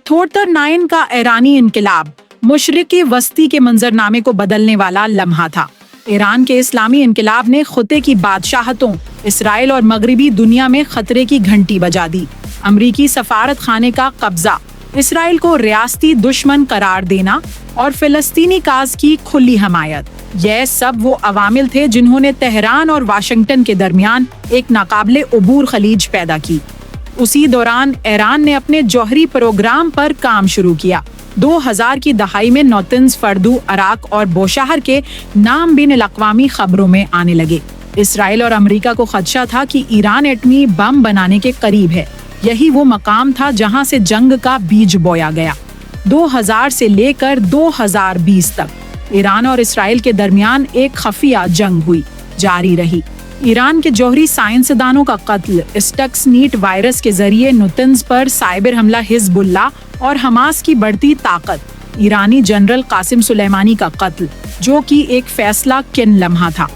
अक्टूबर 9 का ईरानी इनकलाब मुशरिकी वस्ती के मंजरनामे को बदलने वाला लम्हा था। ईरान के इस्लामी इनकलाब ने खुदे की बादशाहतों, इसराइल और मगरबी दुनिया में खतरे की घंटी बजा दी। अमरीकी सफारत खाने का कब्जा, इसराइल को रियासती दुश्मन करार देना और फिलिस्तीनी काज की खुली हमायत, यह सब वो अवामिल थे जिन्होंने तेहरान और वाशिंगटन के दरमियान एक नाकाबिले उबूर खलीज पैदा की। उसी दौरान ईरान ने अपने जौहरी प्रोग्राम पर काम शुरू किया। 2000 की दहाई में नौतंज, फर्दू, अराक और बोशाहर के नाम बिन अक़वामी खबरों में आने लगे। इसराइल और अमेरिका को खदशा था कि ईरान एटमी बम बनाने के करीब है। यही वो मकाम था जहां से जंग का बीज बोया गया। 2000 से लेकर 2020 तक ईरान और इसराइल के दरमियान एक खफिया जंग हुई, जारी रही। ईरान के जौहरी साइंसदानों का कत्ल, स्टक्सनीट वायरस के जरिए नुतंज पर साइबर हमला, हिजबुल्लाह और हमास की बढ़ती ताकत, ईरानी जनरल कासिम सुलेमानी का कत्ल, जो कि एक फैसला किन लम्हा था।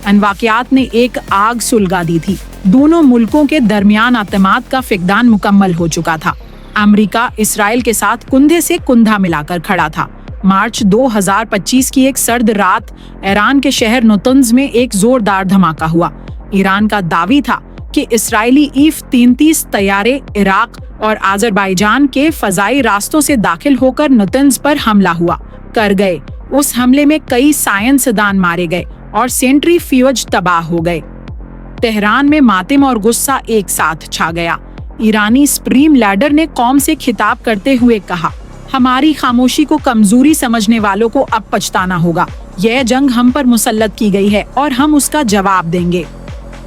इन वाक़यात ने एक आग सुलगा दी थी। दोनों मुल्कों के दरमियान अतमाद का फिकदान मुकम्मल हो चुका था। अमेरिका इसराइल के साथ कुंधे से कुंधा मिलाकर खड़ा था। मार्च 2025 की एक सर्द रात ईरान के शहर नुतंज में एक जोरदार धमाका हुआ। ईरान का दावी था कि इसराइली F-33 तैयारे इराक और आज़रबाईजान के फजाई रास्तों से दाखिल होकर नुतंज पर हमला कर गए। उस हमले में कई साइंसदान मारे गए और सेंट्रीफ्यूज तबाह हो गए। तेहरान में मातम और गुस्सा एक साथ छा गया। ईरानी सुप्रीम लीडर ने कौम से खिताब करते हुए कहा, हमारी खामोशी को कमजोरी समझने वालों को अब पछताना होगा। यह जंग हम पर मुसल्लत की गई है और हम उसका जवाब देंगे।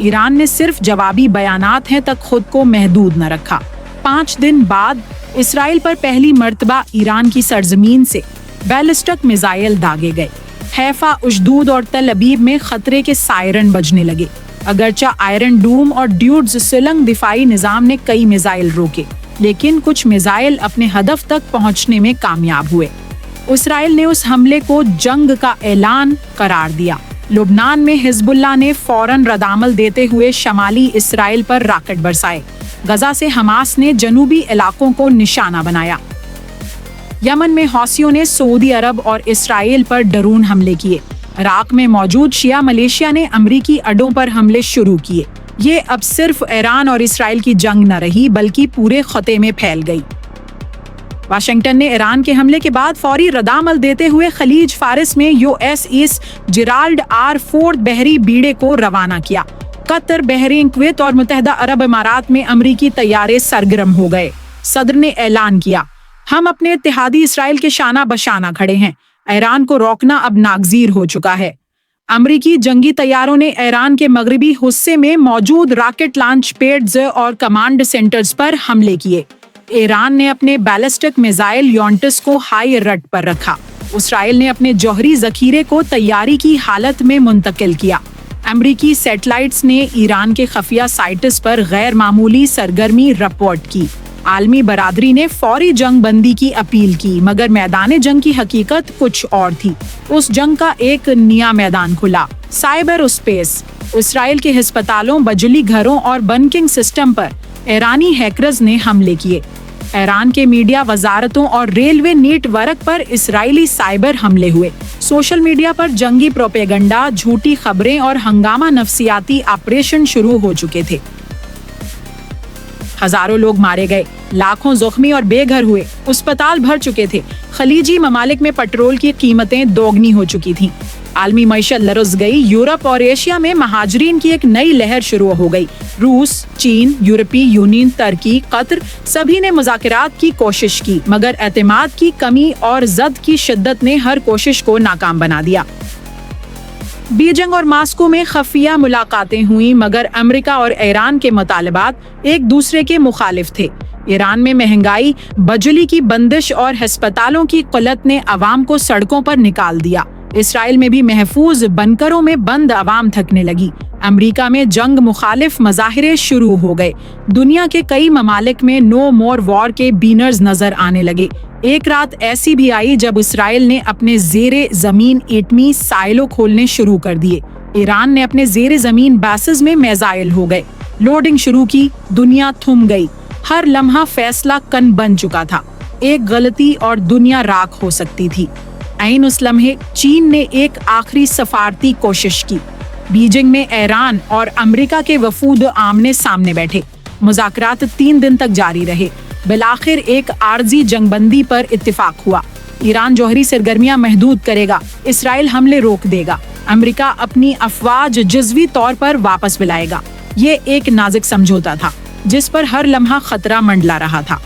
ईरान ने सिर्फ जवाबी बयानात हैं तक खुद को महदूद न रखा। 5 दिन बाद इसराइल पर पहली मर्तबा ईरान की सरजमीन से बैलिस्टिक मिसाइल दागे गए। हैफा, उशदूद और तल अबीब में खतरे के सायरन बजने लगे। अगरचा आयरन डूम और ड्यूड्स सुलंग दिफाई निजाम ने कई मिसाइल रोके, लेकिन कुछ मिसाइल अपने हदफ तक पहुंचने में कामयाब हुए। इसराइल ने उस हमले को जंग का ऐलान करार दिया। लुबनान में हिजबुल्लाह ने फौरन रद्दअमल देते हुए शमाली इसराइल पर रॉकेट बरसाए। गजा से हमास ने जनूबी इलाकों को निशाना बनाया। यमन में हौसियों ने सऊदी अरब और इसराइल पर ड्रोन हमले किए। इराक में मौजूद शिया मलेशिया ने अमरीकी अड्डों पर हमले शुरू किए। ये अब सिर्फ ईरान और इसराइल की जंग न रही, बल्कि पूरे खत्े में फैल गई। वाशिंगटन ने ईरान के हमले के बाद फौरी रद्दअमल देते हुए खलीज फारिस में USS जेराल्ड R. फोर्ड बहरी बीड़े को रवाना किया। कतर, बहरीन, कुवैत और मुत्तहिदा अरब इमारात में अमरीकी तैयारे सरगर्म हो गए। सदर ने ऐलान किया, हम अपने इत्तेहादी इसराइल के शाना बशाना खड़े हैं। ईरान को रोकना अब नागजीर हो चुका है। अमरीकी जंगी तैयारों ने ईरान के मगरबी हिस्से में मौजूद रॉकेट लॉन्च पैड्स और कमांड सेंटर्स पर हमले किए। ईरान ने अपने बैलिस्टिक मिसाइल योंटिस को हाई अलर्ट पर रखा। इसराइल ने अपने जौहरी जखीरे को तैयारी की हालत में मुंतकिल किया। अमरीकी सैटेलाइट्स ने ईरान के खफिया साइट्स पर गैर मामूली सरगर्मी रिपोर्ट की। आलमी बरादरी ने फौरी जंग बंदी की अपील की, मगर मैदान जंग की हकीकत कुछ और थी। उस जंग का एक नया मैदान खुला, साइबर स्पेस। इसराइल के अस्पतालों, बिजली घरों और बैंकिंग सिस्टम पर ईरानी हैकर्स ने हमले किए। ईरान के मीडिया वजारतों और रेलवे नेटवर्क पर इसराइली साइबर हमले हुए। सोशल मीडिया पर जंगी प्रोपेगेंडा, झूठी खबरें और हंगामा नफ्सियाती ऑपरेशन शुरू हो चुके थे। हजारों लोग मारे गए, लाखों जख्मी और बेघर हुए, अस्पताल भर चुके थे। खलीजी ममालिक में पेट्रोल की कीमतें दोगुनी हो चुकी थीं। आलमी मईशत लरस गई। यूरोप और एशिया में महाजरीन की एक नई लहर शुरू हो गई। रूस, चीन, यूरोपीय यूनियन, तुर्की, कतर सभी ने मुज़ाकरात की कोशिश की, मगर एतमाद की कमी और जद की शिद्दत ने हर कोशिश को नाकाम बना दिया। बीजिंग और मास्को में खफिया मुलाकातें हुई, मगर अमेरिका और ईरान के मुतालबात एक दूसरे के मुखालिफ थे। ईरान में महंगाई, बिजली की बंदिश और अस्पतालों की क़िल्लत ने अवाम को सड़कों पर निकाल दिया। इसराइल में भी महफूज बंकरों में बंद अवाम थकने लगी। अमेरिका में जंग मुखालिफ मज़ाहिरे शुरू हो गए। दुनिया के कई ममालिक में नो मोर वॉर के बैनर्स नजर आने लगे। एक रात ऐसी भी आई जब इसराइल ने अपने ज़ेरे ज़मीन एटमी साइलो खोलने शुरू कर दिए। ईरान ने अपने ज़ेरे ज़मीन बेसेस में मिसाइल हो गए। लोडिंग शुरू की, दुनिया थम गई। हर लम्हा फैसला कन बन चुका था। एक गलती और दुनिया राख हो सकती थी। ऐन उस लम्हे चीन ने एक आखिरी सफारती कोशिश की। बीजिंग में ईरान और अमेरिका के वफूद आमने सामने बैठे। मुज़ाकरात 3 दिन तक जारी रहे। बिलाखिर एक आर्जी जंगबंदी पर इत्तिफाक हुआ। ईरान जौहरी सरगर्मियां महदूद करेगा, इसराइल हमले रोक देगा, अमेरिका अपनी अफवाज जज़वी तौर पर वापस बुलाएगा। ये एक नाजुक समझौता था जिस पर हर लम्हा खतरा मंडला रहा था।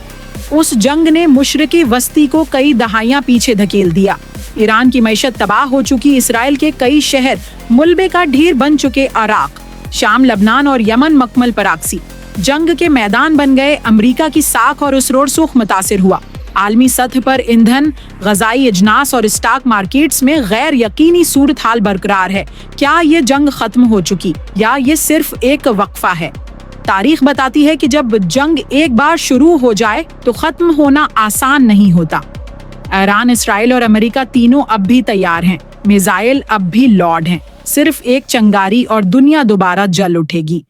उस जंग ने मुशरिकी वस्ती को कई दहाइयां पीछे धकेल दिया। ईरान की मईशत तबाह हो चुकी, इसराइल के कई शहर मुलबे का ढेर बन चुके, इराक, शाम, लबनान और यमन मकमल पराक्सी जंग के मैदान बन गए। अमेरिका की साख और उसरोड़ सुख मुतासिर हुआ। आलमी सतह पर ईंधन, ग़ज़ाई अजनास और स्टॉक मार्केट्स में गैर यकीनी सूरत हाल बरकरार है। क्या ये जंग खत्म हो चुकी या ये सिर्फ एक वक्फा है? तारीख बताती है कि जब जंग एक बार शुरू हो जाए तो खत्म होना आसान नहीं होता। ईरान, इसराइल और अमेरिका तीनों अब भी तैयार हैं। मिसाइल अब भी लॉड हैं। सिर्फ एक चंगारी और दुनिया दोबारा जल उठेगी।